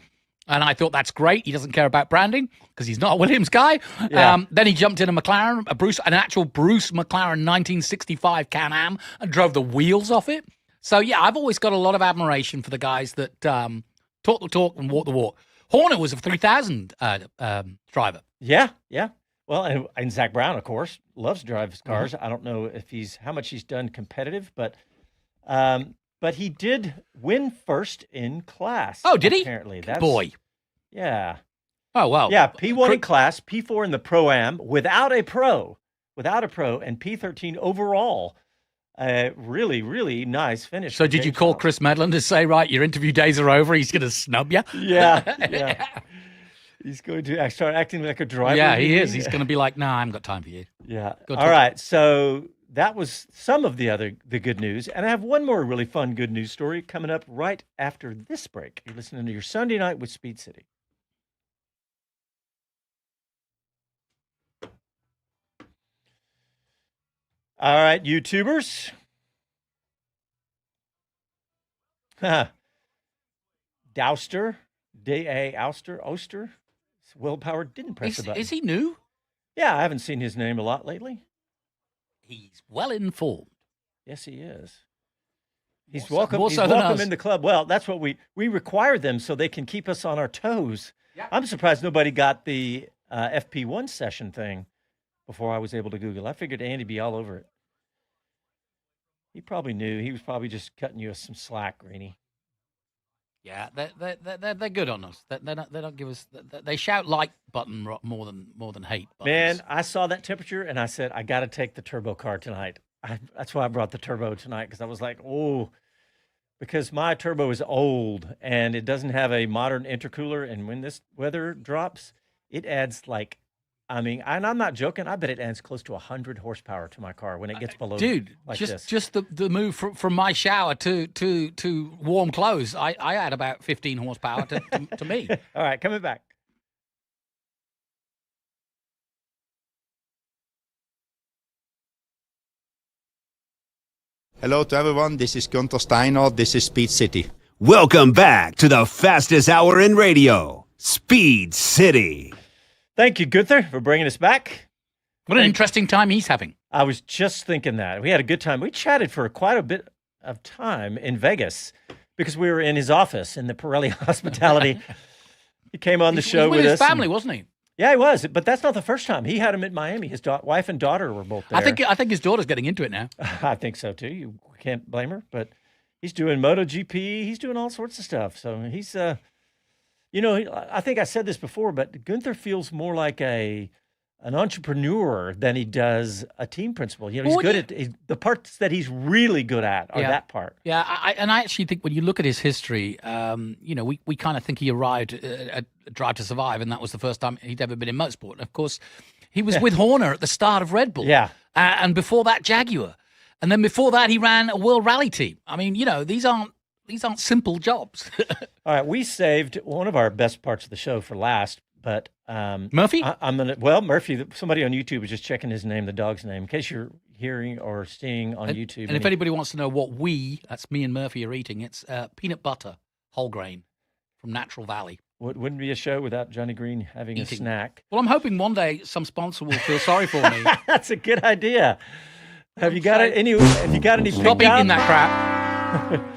And I thought, that's great. He doesn't care about branding because he's not a Williams guy. Yeah. Then he jumped in a McLaren, an actual Bruce McLaren 1965 Can-Am, and drove the wheels off it. So, yeah, I've always got a lot of admiration for the guys that talk the talk and walk the walk. Horner was a 3000 driver. Yeah. Well, and Zach Brown, of course, loves to drive his cars. I don't know how much he's done competitive, but he did win first in class. Oh, did he? Apparently, Boy. Yeah. Oh, wow. Yeah, P1 in class, P4 in the Pro-Am without a pro, and P13 overall. Really, really nice finish. So did you call Chris Medland to say, right, your interview days are over, he's going to snub you? Yeah. He's going to start acting like a driver. Yeah, he is. He's going to be like, no, I haven't got time for you. Yeah. All right, so that was some of the good news. And I have one more really fun good news story coming up right after this break. You're listening to your Sunday Night with Speed City. All right, YouTubers. Douster, D.A. Oster, Willpower didn't press the button. Is he new? Yeah, I haven't seen his name a lot lately. He's well informed. Yes, he is. He's welcome in the club. Well, that's what we require them so they can keep us on our toes. Yeah. I'm surprised nobody got the FP1 session thing before I was able to Google. I figured Andy'd be all over it. He probably knew. He was probably just cutting you some slack, Greeny. Yeah, they're good on us. They don't give us. They shout like button more than hate buttons. Man, I saw that temperature and I said I got to take the turbo car tonight. That's why I brought the turbo tonight, because I was like, because my turbo is old and it doesn't have a modern intercooler, and when this weather drops, it adds and I'm not joking, I bet it adds close to 100 horsepower to my car when it gets below just the move from my shower to warm clothes, I add about 15 horsepower to me. All right, coming back. Hello to everyone, this is Gunther Steiner, this is Speed City. Welcome back to the fastest hour in radio, Speed City. Thank you, Gunther, for bringing us back. What an interesting time he's having. I was just thinking that. We had a good time. We chatted for quite a bit of time in Vegas because we were in his office in the Pirelli Hospitality. He came on the show with us. He was with his family, wasn't he? Yeah, he was. But that's not the first time. He had him in Miami. His wife and daughter were both there. I think his daughter's getting into it now. I think so, too. You can't blame her. But he's doing MotoGP. He's doing all sorts of stuff. So he's... I think I said this before, but Gunther feels more like an entrepreneur than he does a team principal. He's good at the parts that he's really good at are that part. Yeah, I actually think when you look at his history, we kind of think he arrived at Drive to Survive, and that was the first time he'd ever been in motorsport. And of course, he was with Horner at the start of Red Bull. Yeah. And before that, Jaguar. And then before that, he ran a World Rally team. I mean, these aren't simple jobs. All right, we saved one of our best parts of the show for last, but Murphy? Murphy, somebody on YouTube was just checking his name, the dog's name, in case you're hearing or seeing on YouTube. And if anybody wants to know what that's me and Murphy, are eating, it's peanut butter, whole grain, from Natural Valley. Wouldn't be a show without Johnny Green having a snack. Well, I'm hoping one day some sponsor will feel sorry for me. That's a good idea. Have you got any Stop eating that crap.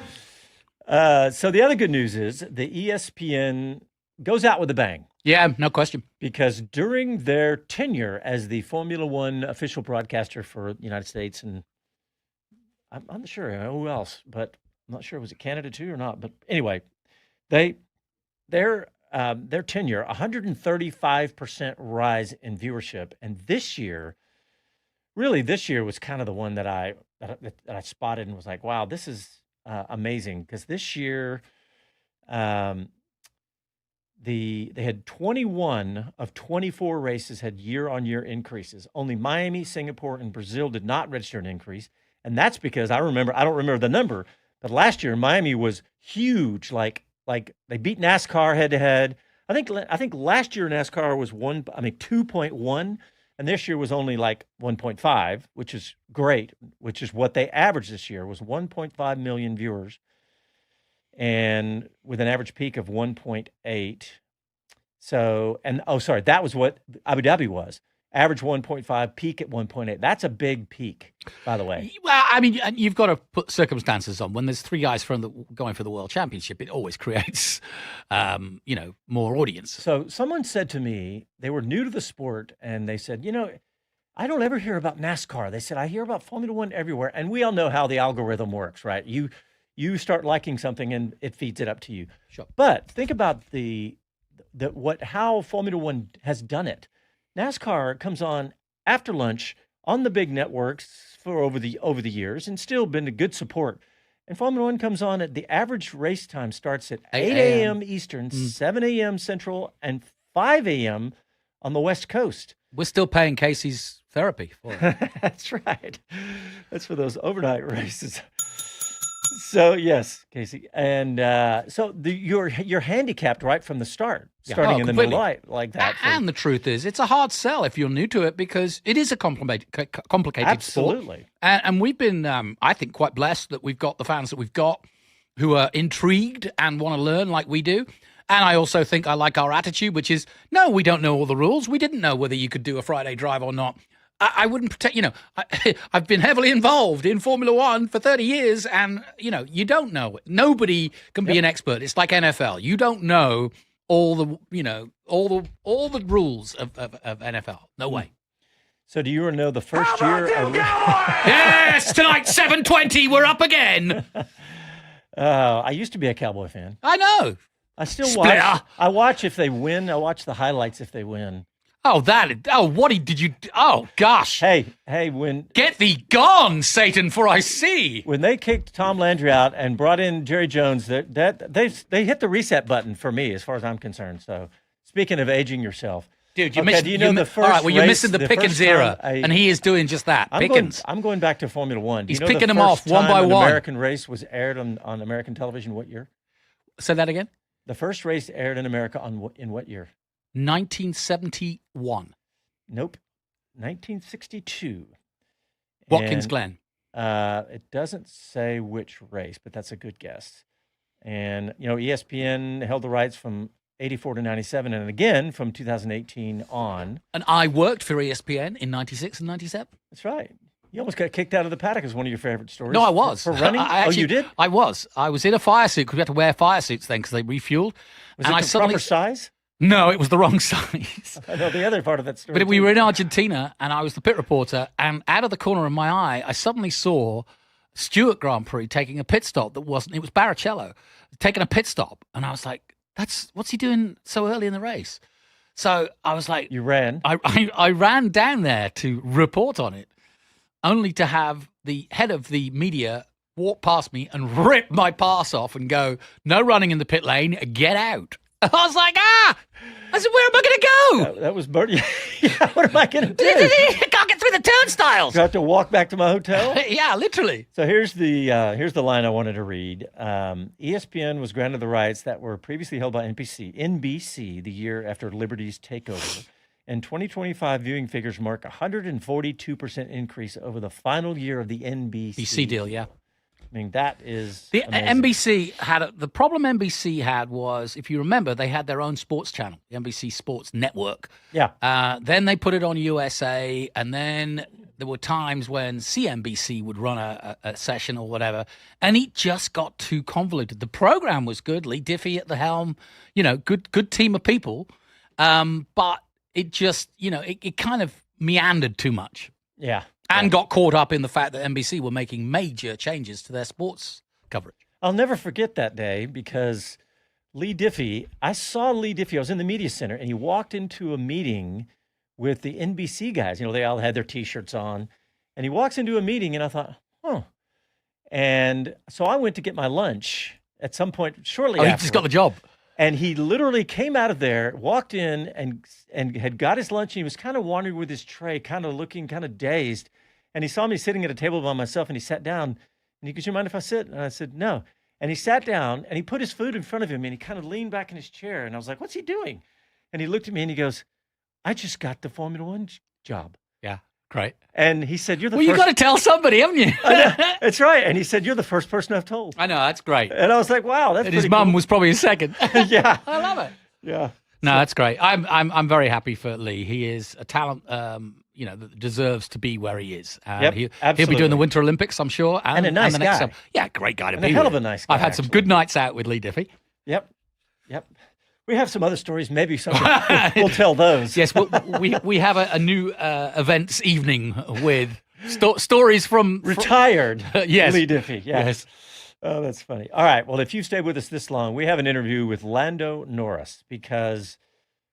So the other good news is the ESPN goes out with a bang. Yeah, no question. Because during their tenure as the Formula One official broadcaster for the United States, and I'm not sure who else, but I'm not sure was it Canada too or not, but anyway, their tenure 135% rise in viewership, and this year was kind of the one that I spotted and was like, wow, this is amazing, because this year they had 21 of 24 races had year-on-year increases. Only Miami, Singapore, and Brazil did not register an increase, and that's because I don't remember the number, but last year Miami was huge. Like they beat NASCAR head to head. I think last year NASCAR was 2.1, and this year was only like 1.5, which is great. Which is what they averaged this year, was 1.5 million viewers, and with an average peak of 1.8. So, that was what Abu Dhabi was. Average 1.5, peak at 1.8. That's a big peak, by the way. Well, I mean, you've got to put circumstances on. When there's three guys going for the world championship, it always creates, more audience. So someone said to me, they were new to the sport, and they said, I don't ever hear about NASCAR. They said, I hear about Formula One everywhere. And we all know how the algorithm works, right? You start liking something and it feeds it up to you. Sure. But think about how Formula One has done it. NASCAR comes on after lunch on the big networks for over the years, and still been a good support. And Formula One comes on at the average race time starts at 8 a.m. Eastern, 7 a.m. Central, and 5 a.m. on the West Coast. We're still paying Casey's therapy for it. That's right. That's for those overnight races. So yes, Casey, and you're handicapped right from the start, starting in the middle light like that. And the truth is, it's a hard sell if you're new to it, because it is a complicated Absolutely. sport. And we've been, I think, quite blessed that we've got the fans that we've got who are intrigued and want to learn like we do. And I also think I like our attitude, which is, no, we don't know all the rules. We didn't know whether you could do a Friday drive or not. I wouldn't protect, I've been heavily involved in Formula One for 30 years, and, you don't know. Nobody can be an expert. It's like NFL. You don't know all the rules of NFL. No way. So do you know the first year? Yes, tonight, 7:20, we're up again. I used to be a Cowboy fan. I know. I still watch. I watch if they win. I watch the highlights if they win. Oh, did you? Oh, gosh. Hey, when get thee gone, Satan, for I see. When they kicked Tom Landry out and brought in Jerry Jones, they hit the reset button for me, as far as I'm concerned. So, speaking of aging yourself, dude, the first? All right, well, you're missing the the Pickens era, and he is doing just that. Pickens. I'm going back to Formula One. He's picking them off one by one. An American race was aired on American television. What year? Say that again. The first race aired in America in what year? 1971. Nope. 1962. Watkins Glen. It doesn't say which race, but that's a good guess. And, ESPN held the rights from 84 to 97, and again from 2018 on. And I worked for ESPN in 96 and 97. That's right. You almost got kicked out of the paddock as one of your favorite stories. No, I was. For running? You did? I was. I was in a fire suit because we had to wear fire suits then because they refueled. Was it the proper size? No, it was the wrong size. I know the other part of that story. But we were in Argentina, and I was the pit reporter, and out of the corner of my eye, I suddenly saw Stewart Grand Prix taking a pit stop it was Barrichello, taking a pit stop. And I was like, what's he doing so early in the race? So I was like... You ran? I ran down there to report on it, only to have the head of the media walk past me and rip my pass off and go, no running in the pit lane, get out. I was like, I said, where am I going to go? That was Bertie. Yeah, what am I going to do? I can't get through the turnstiles. Do I have to walk back to my hotel? Yeah, literally. So here's the line I wanted to read. ESPN was granted the rights that were previously held by NBC the year after Liberty's takeover. And 2025 viewing figures mark a 142% increase over the final year of the NBC deal, yeah. I mean, that is the amazing. NBC had the problem NBC had was, if you remember, they had their own sports channel, the NBC Sports Network. Yeah. Then they put it on USA, and then there were times when CNBC would run a session or whatever, and it just got too convoluted. The program was good, Lee Diffie at the helm, good team of people, but it just, it kind of meandered too much. Yeah. And got caught up in the fact that NBC were making major changes to their sports coverage. I'll never forget that day because I saw Lee Diffie. I was in the media center, and he walked into a meeting with the NBC guys. You know, they all had their T-shirts on. And he walks into a meeting, and I thought, huh. And so I went to get my lunch at some point shortly after. He just got the job. And he literally came out of there, walked in, and had got his lunch. And he was kind of wandering with his tray, kind of looking kind of dazed. And he saw me sitting at a table by myself, and he sat down. And he goes, "You mind if I sit?" And I said, "No." And he sat down, and he put his food in front of him, and he kind of leaned back in his chair. And I was like, "What's he doing?" And he looked at me, and he goes, "I just got the Formula One job." Yeah, great. And he said, "You're the Well, first." you got to tell somebody, haven't you? I know, that's right. And he said, "You're the first person I've told." I know, that's great. And I was like, "Wow, that's And pretty his mum cool." was probably a second. Yeah. I love it. Yeah. No, that's great. I'm very happy for Lee. He is a talent, that deserves to be where he is. Yep, He'll be absolutely. doing the Winter Olympics, I'm sure. And a nice the next guy. time. Yeah, great guy to And be a hell with. of a nice guy, I've had some actually. good nights out with Lee Diffie. Yep. We have some other stories. Maybe we'll tell those. Yes, we have a new events evening with stories from Retired yes. Lee Diffie. Yeah. Yes. Oh, that's funny. All right. Well, if you've stayed with us this long, we have an interview with Lando Norris because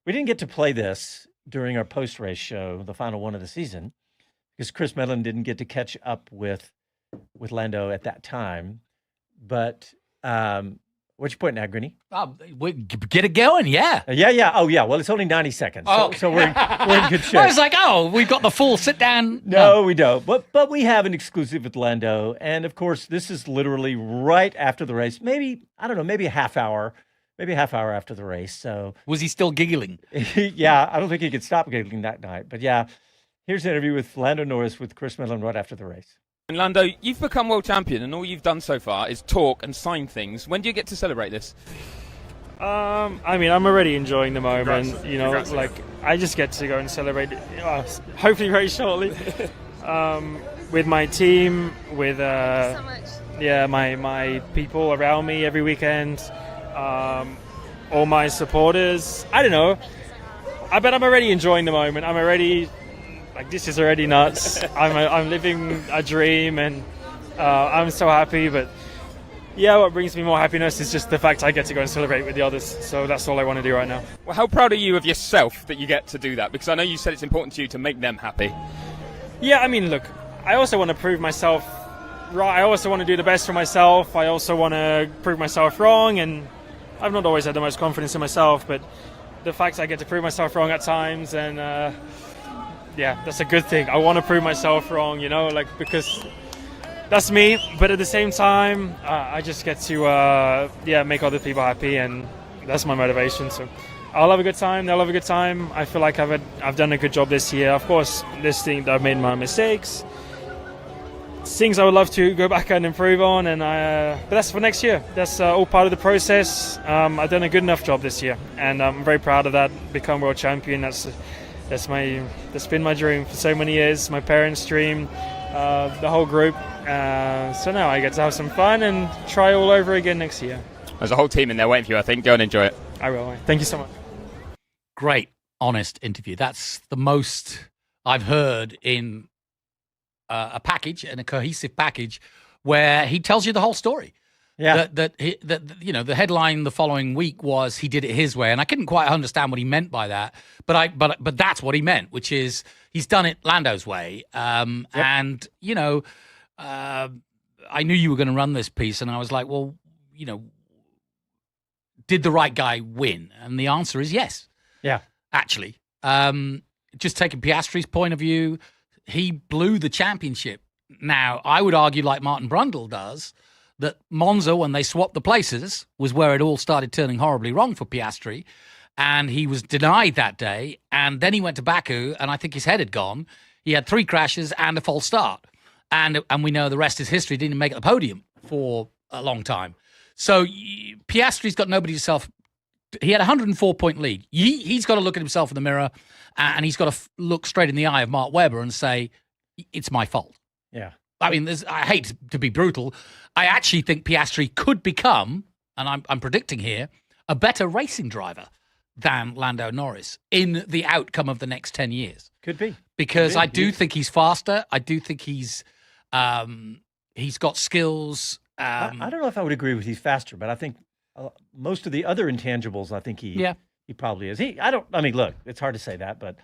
we didn't get to play this during our post-race show, the final one of the season, because Chris Medlin didn't get to catch up with Lando at that time. But what's your point now, Grinny? Get it going, yeah. Yeah. Oh, yeah. Well, it's only 90 seconds. So we're in good shape. I was like, we've got the full sit down. No, we don't. But we have an exclusive with Lando. And, of course, this is literally right after the race. Maybe a half hour. Maybe a half hour after the race. So Was he still giggling? yeah, I don't think he could stop giggling that night. But, yeah, here's an interview with Lando Norris with Chris Medlin right after the race. And Lando, you've become world champion, and all you've done so far is talk and sign things. When do you get to celebrate this? I'm already enjoying the moment. Congrats. I just get to go and celebrate, hopefully very shortly, with my team, with my people around me every weekend, all my supporters. I don't know. But I'm already enjoying the moment. I'm already. This is already nuts. I'm living a dream, and I'm so happy. But yeah, what brings me more happiness is just the fact I get to go and celebrate with the others. So that's all I want to do right now. Well, how proud are you of yourself that you get to do that? Because I know you said it's important to you to make them happy. Yeah, look, I also want to prove myself right. I also want to do the best for myself. I also want to prove myself wrong, and I've not always had the most confidence in myself, but the fact I get to prove myself wrong at times, and yeah, that's a good thing. I want to prove myself wrong, because that's me. But at the same time, I just get to, make other people happy, and that's my motivation. So I'll have a good time. They'll have a good time. I feel like I've done a good job this year. Of course, I've made my mistakes. Things I would love to go back and improve on, and but that's for next year. That's all part of the process. I've done a good enough job this year, and I'm very proud of that. Become world champion. That's been my dream for so many years. My parents' dream, the whole group. So now I get to have some fun and try all over again next year. There's a whole team in there waiting for you, I think. Go and enjoy it. I will. Thank you so much. Great, honest interview. That's the most I've heard in a package, and a cohesive package, where he tells you the whole story. Yeah. The headline the following week was he did it his way, and I couldn't quite understand what he meant by that. But that's what he meant, which is he's done it Lando's way. And I knew you were going to run this piece, and I was like, well, did the right guy win? And the answer is yes. Yeah. Actually, just taking Piastri's point of view, he blew the championship. Now, I would argue, like Martin Brundle does, that Monza, when they swapped the places, was where it all started turning horribly wrong for Piastri. And he was denied that day. And then he went to Baku, and I think his head had gone. He had 3 crashes and a false start. And we know the rest is history. Didn't make the podium for a long time. So Piastri's got nobody himself. He had a 104-point lead. He's got to look at himself in the mirror, and he's got to look straight in the eye of Mark Webber and say, it's my fault. Yeah. I hate to be brutal. I actually think Piastri could become, and I'm predicting here, a better racing driver than Lando Norris in the outcome of the next 10 years. Could be. Because I do think he's faster. I do think he's got skills I don't know if I would agree with he's faster, but I think most of the other intangibles, I think he probably is. Look, it's hard to say that, but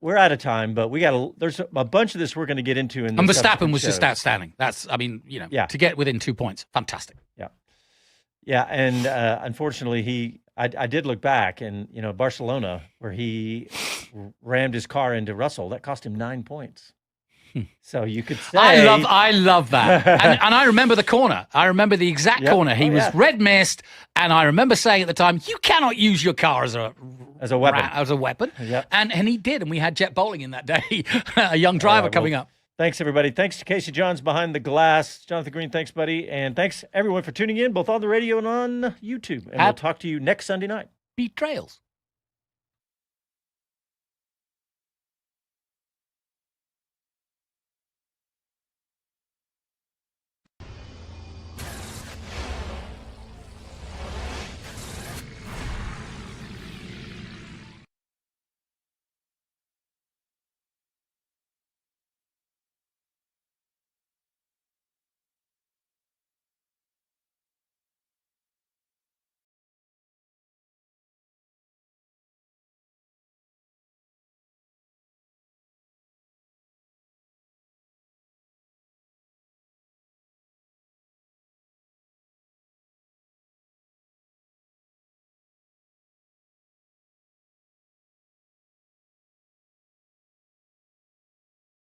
we're out of time, but there's a bunch of this we're going to get into. And Verstappen was just outstanding. To get within 2 points, fantastic. Yeah, and unfortunately, I did look back, and Barcelona, where he rammed his car into Russell, that cost him 9 points. So you could say I love that, and I remember the corner. I remember the exact corner. He was red mist, and I remember saying at the time, "You cannot use your car as a weapon." Yep. And he did, and we had Jet Bowling in that day, a young driver coming up. Thanks, everybody. Thanks to Casey Johns behind the glass. Jonathan Green, thanks, buddy. And thanks, everyone, for tuning in, both on the radio and on YouTube. And we'll talk to you next Sunday night. Beat Trails.